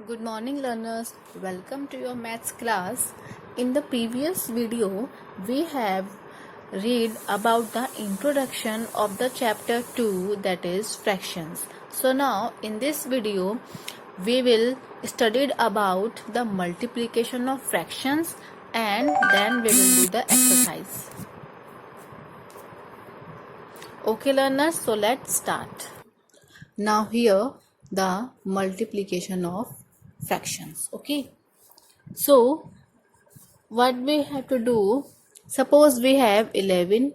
Good morning learners, welcome to your maths class. In the previous video, we have read about the introduction of the chapter 2, that is fractions. So now in this video, we will study about the multiplication of fractions and then we will do the exercise. Okay learners, so let's start. Now here the multiplication of fractions. Okay, so what we have to do, suppose we have 11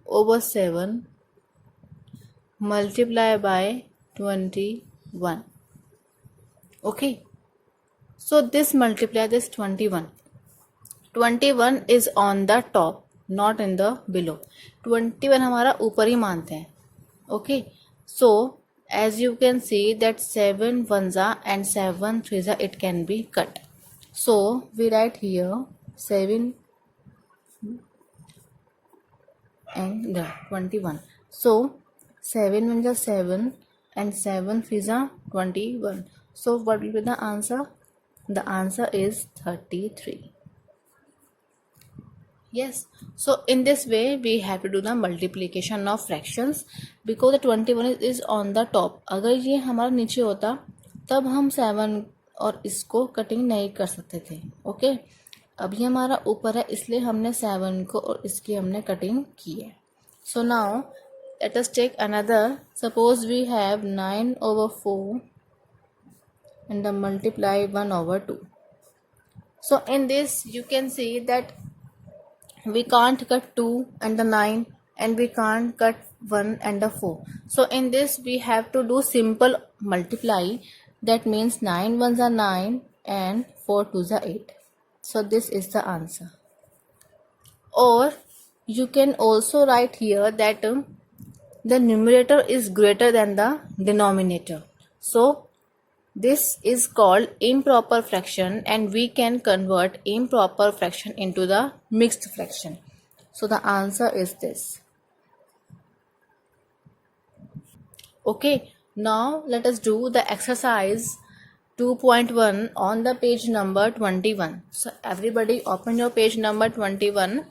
over 7 multiply by 21. Okay, so this multiply this 21 is on the top, not in the below. 21 हमारा ऊपर ही मानते हैं. Okay, so as you can see that 7 ones are and 7 threes are, it can be cut. So we write here 7 and 21. So 7 ones are 7 and 7 threes are 21. So what will be the answer? The answer is 33. Yes, so in this way we have to do the multiplication of fractions because the 21 is on the top. अगर ये हमारा नीचे होता तब हम 7 और इसको cutting नहीं कर सकते थे. ओके, अब ये हमारा ऊपर है इसलिए हमने 7 को और इसकी हमने कटिंग की है. So now let us take another. Suppose we have 9 over 4 and then multiply 1 over 2. So in this you can see that we can't cut 2 and the 9 and we can't cut 1 and the 4. So in this we have to do simple multiply. That means 9 ones are 9 and 4 twos are 8. So this is the answer. Or you can also write here that the numerator is greater than the denominator. So this is called improper fraction and we can convert improper fraction into the mixed fraction. So the answer is this. Okay, now let us do the exercise 2.1 on the page number 21. So everybody open your page number 21,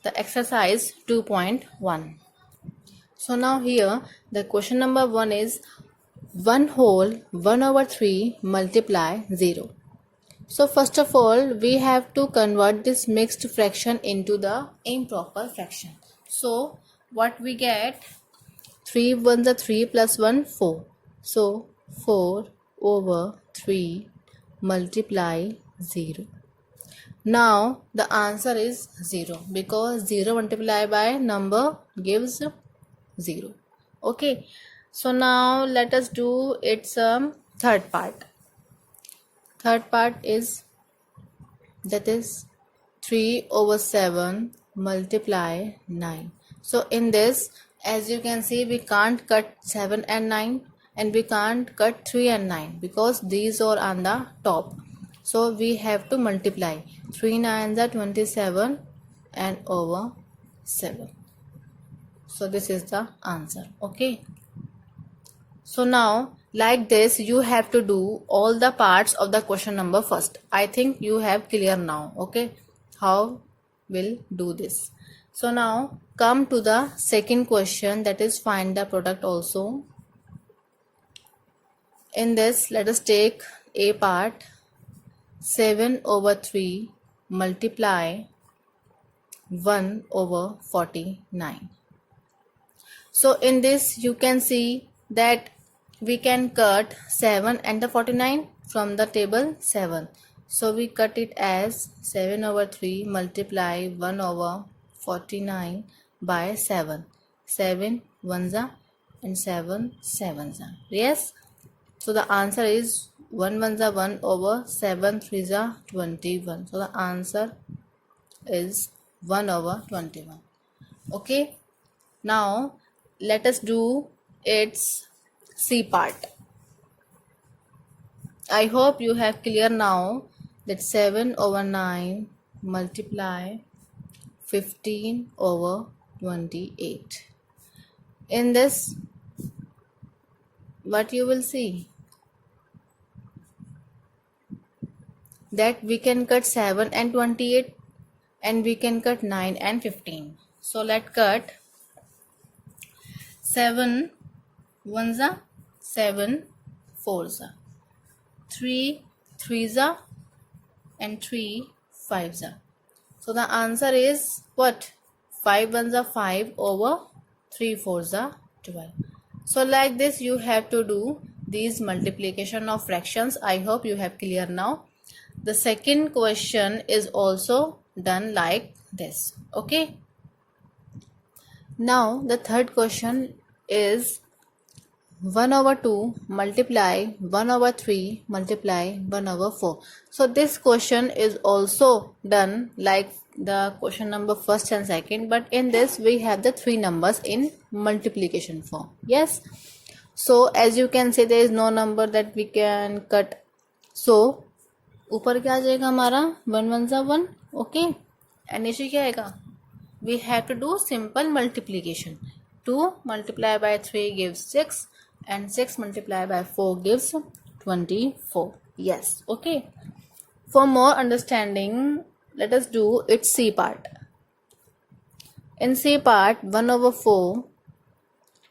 the exercise 2.1. So now here the question number 1 is 1 whole 1 over 3 multiply 0. So first of all we have to convert this mixed fraction into the improper fraction. So what we get, 3 ones are 3 plus 1 4. So 4 over 3 multiply 0. Now the answer is 0 because 0 multiplied by number gives 0. Okay, so now let us do its third part. Third part is, that is 3 over 7 multiply 9. So in this, as you can see, we can't cut 7 and 9 and we can't cut 3 and 9 because these are on the top. So we have to multiply. 3 9s are 27 and over 7. So this is the answer. Okay, so now like this you have to do all the parts of the question number first. I think you have clear now. Okay, how we'll do this. So now come to the second question, that is find the product also. In this let us take a part. 7 over 3 multiply 1 over 49. So in this you can see that we can cut 7 and the 49 from the table 7. So we cut it as 7 over 3 multiply 1 over 49 by 7. 7 ones are and 7 sevens are. Yes. So the answer is 1 ones are 1 over 7 threes are 21. So the answer is 1 over 21. Okay. Now let us do its C part. I hope you have clear now that 7 over 9 multiply 15 over 28. In this, what you will see? that we can cut 7 and 28 and we can cut 9 and 15. So let's cut 7 ones are 7 fours are 3 threes are and 3 fives are. So the answer is what? 5 ones are 5 over 3 fours are 12. So like this you have to do these multiplication of fractions. I hope you have clear now. The second question is also done like this. Okay. Now the third question is 1 over 2 multiply 1 over 3 multiply 1 over 4. So this question is also done like the question number first and second, but in this we have the three numbers in multiplication form. Yes. So as you can see, there is no number that we can cut. So ऊपर क्या आ जाएगा हमारा 1 1 जा 1. Okay. And नीचे क्या आएगा? We have to do simple multiplication. 2 multiplied by 3 gives 6 and 6 multiplied by 4 gives 24. Yes. Okay. For more understanding, let us do its C part. In C part, 1 over 4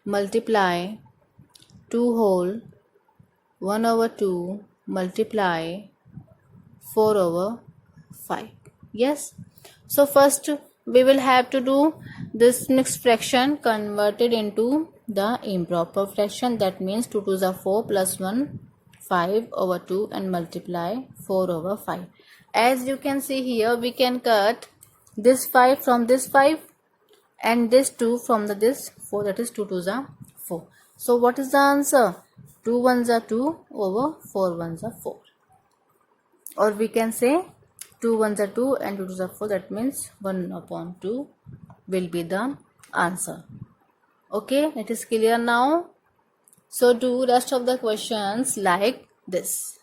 multiply 2 whole 1 over 2 multiply 4 over 5. Yes. So first we will have to do this mixed fraction converted into the improper fraction. That means 2 2s are 4 plus 1 5 over 2 and multiply 4 over 5. As you can see here, we can cut this 5 from this 5 and this 2 from this 4, that is 2 2s are 4. So what is the answer? 2 1s are 2 over 4 1s are 4. Or we can say 2 1s are 2 and 2 2s are 4, that means 1 upon 2 will be the answer. Okay, it is clear now. So do rest of the questions like this.